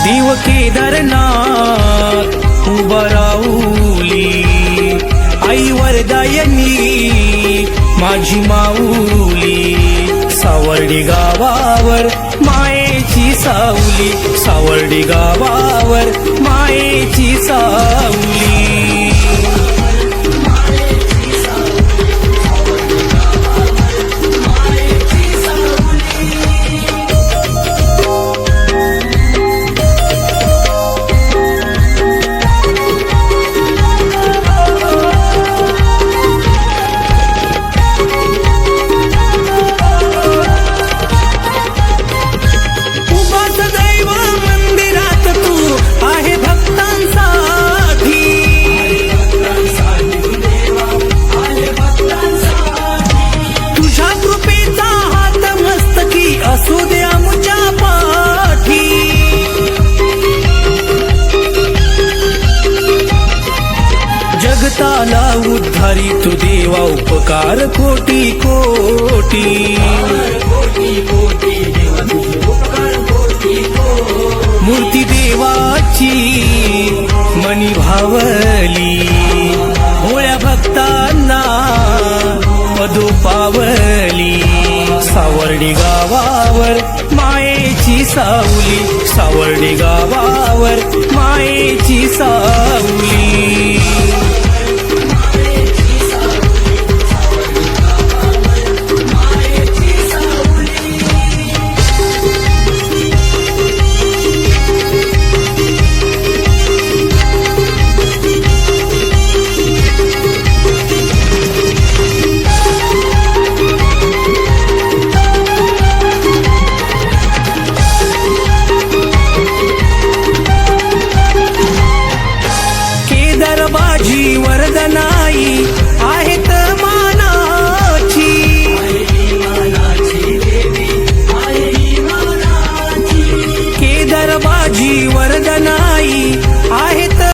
देव केदारनाथ उभा राहुली, आई वरदायनी माझी माऊली. सावर्डी गावावर मायेची सावली, सावर्डी गावावर मायेची सावली. जगताला उद्धारी तू देवा, उपकार कोटी कोटी. मूर्ती देवाची मनी भावली, भोळ्या भक्तांना पदो पावली. सावर्डी गावावर मायेची सावली, सावर्डी गावावर मायेची सावली.